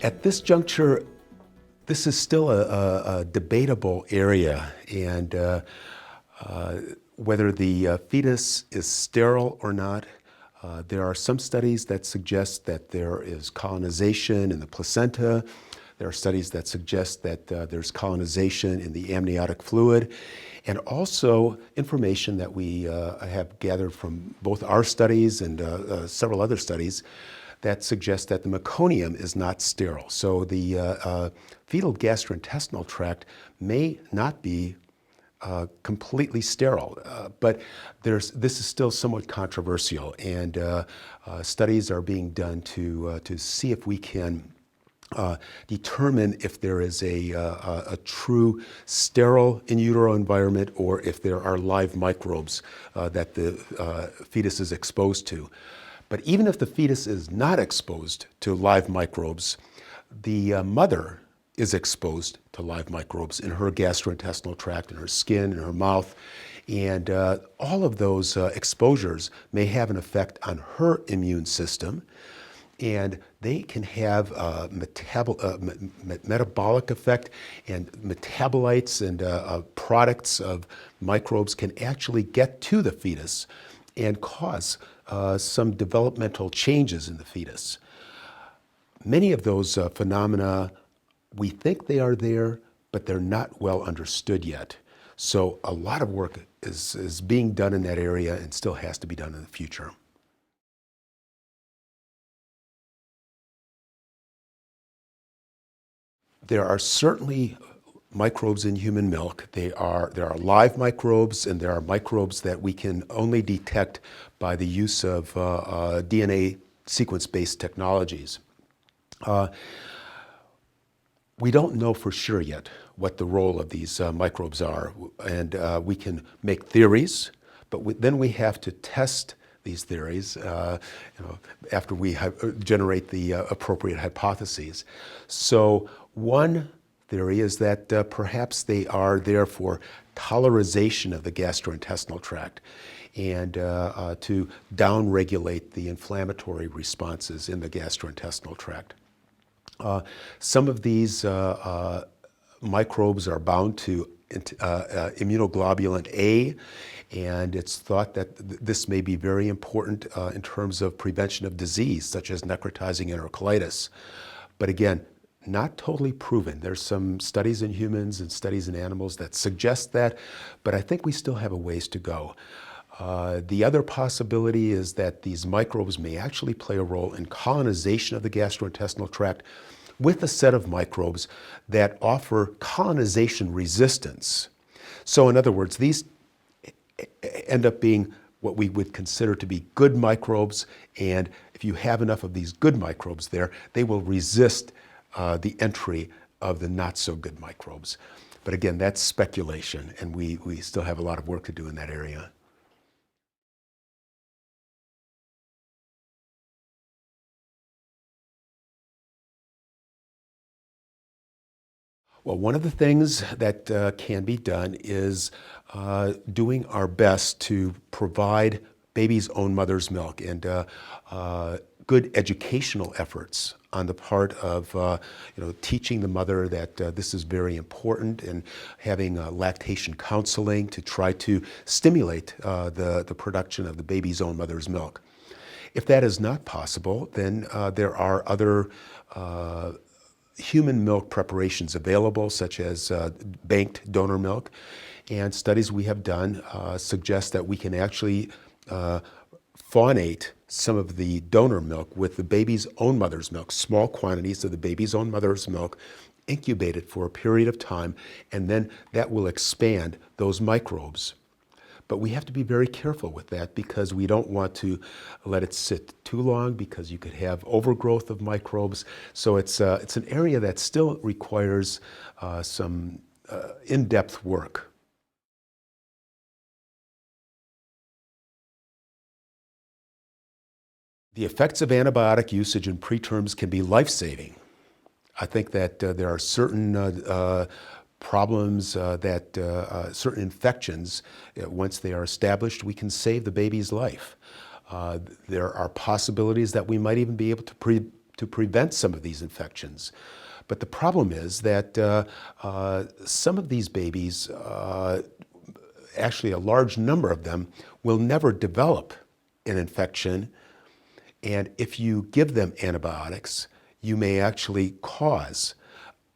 At this juncture, this is still a debatable area, and whether the fetus is sterile or not. There are some studies that suggest that there is colonization in the placenta. There are studies that suggest that there's colonization in the amniotic fluid, and also information that we have gathered from both our studies and several other studies that suggest that the meconium is not sterile. So the fetal gastrointestinal tract may not be completely sterile, but this is still somewhat controversial, and studies are being done to see if we can determine if there is a true sterile in utero environment or if there are live microbes that the fetus is exposed to. But even if the fetus is not exposed to live microbes, the mother is exposed to live microbes in her gastrointestinal tract, in her skin, in her mouth, and all of those exposures may have an effect on her immune system, and they can have a metabolic effect, and metabolites and products of microbes can actually get to the fetus and cause some developmental changes in the fetus. Many of those phenomena, we think they are there, but they're not well understood yet. So a lot of work is being done in that area and still has to be done in the future. There are certainly microbes in human milk. There are live microbes, and there are microbes that we can only detect by the use of DNA sequence-based technologies. We don't know for sure yet what the role of these microbes are, and we can make theories, but then we have to test these theories after we generate the appropriate hypotheses. So one theory is that perhaps they are there for tolerization of the gastrointestinal tract and to downregulate the inflammatory responses in the gastrointestinal tract. Some of these microbes are bound to immunoglobulin A, and it's thought that this may be very important in terms of prevention of disease, such as necrotizing enterocolitis. But again, not totally proven. There's some studies in humans and studies in animals that suggest that, but I think we still have a ways to go. The other possibility is that these microbes may actually play a role in colonization of the gastrointestinal tract with a set of microbes that offer colonization resistance. So in other words, these end up being what we would consider to be good microbes, and if you have enough of these good microbes there, they will resist the entry of the not so good microbes. But again, that's speculation, and we still have a lot of work to do in that area. Well, one of the things that can be done is doing our best to provide baby's own mother's milk, and good educational efforts on the part of teaching the mother that this is very important, and having lactation counseling to try to stimulate the production of the baby's own mother's milk. If that is not possible, then there are other human milk preparations available, such as banked donor milk, and studies we have done suggest that we can actually faunate some of the donor milk with the baby's own mother's milk, small quantities of the baby's own mother's milk, incubate it for a period of time, and then that will expand those microbes. But we have to be very careful with that, because we don't want to let it sit too long, because you could have overgrowth of microbes. So it's an area that still requires some in-depth work. The effects of antibiotic usage in preterms can be life-saving. I think that there are certain problems certain infections, once they are established, we can save the baby's life. There are possibilities that we might even be able to to prevent some of these infections. But the problem is that some of these babies, actually a large number of them, will never develop an infection. And if you give them antibiotics, you may actually cause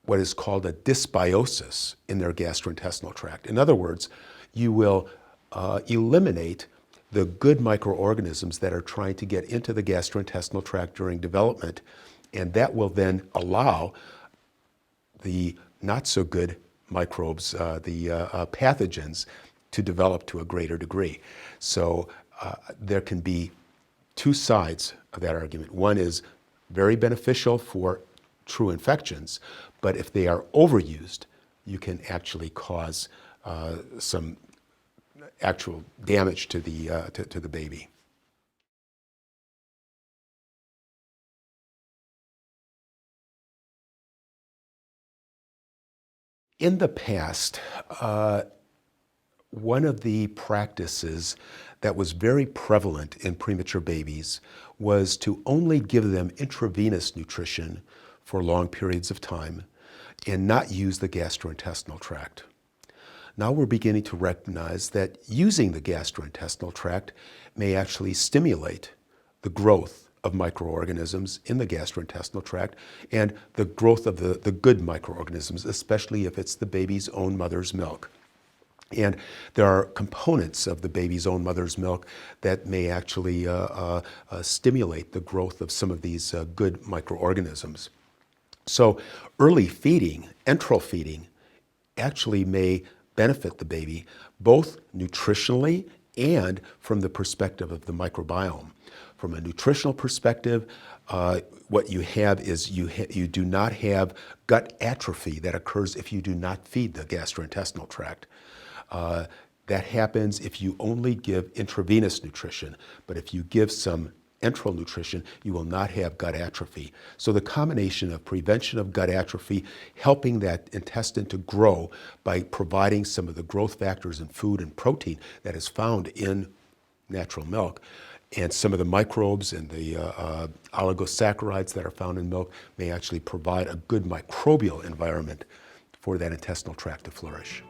what is called a dysbiosis in their gastrointestinal tract. In other words, you will eliminate the good microorganisms that are trying to get into the gastrointestinal tract during development, and that will then allow the not so good microbes, the pathogens, to develop to a greater degree. So there can be two sides of that argument. One is very beneficial for true infections, but if they are overused, you can actually cause some actual damage to the baby. In the past, one of the practices that was very prevalent in premature babies was to only give them intravenous nutrition for long periods of time and not use the gastrointestinal tract. Now we're beginning to recognize that using the gastrointestinal tract may actually stimulate the growth of microorganisms in the gastrointestinal tract and the growth of the good microorganisms, especially if it's the baby's own mother's milk. And there are components of the baby's own mother's milk that may actually stimulate the growth of some of these good microorganisms. So early feeding, enteral feeding, actually may benefit the baby both nutritionally and from the perspective of the microbiome. From a nutritional perspective, what you have is you do not have gut atrophy that occurs if you do not feed the gastrointestinal tract. That happens if you only give intravenous nutrition, but if you give some enteral nutrition, you will not have gut atrophy. So the combination of prevention of gut atrophy, helping that intestine to grow by providing some of the growth factors in food and protein that is found in natural milk, and some of the microbes and the oligosaccharides that are found in milk may actually provide a good microbial environment for that intestinal tract to flourish.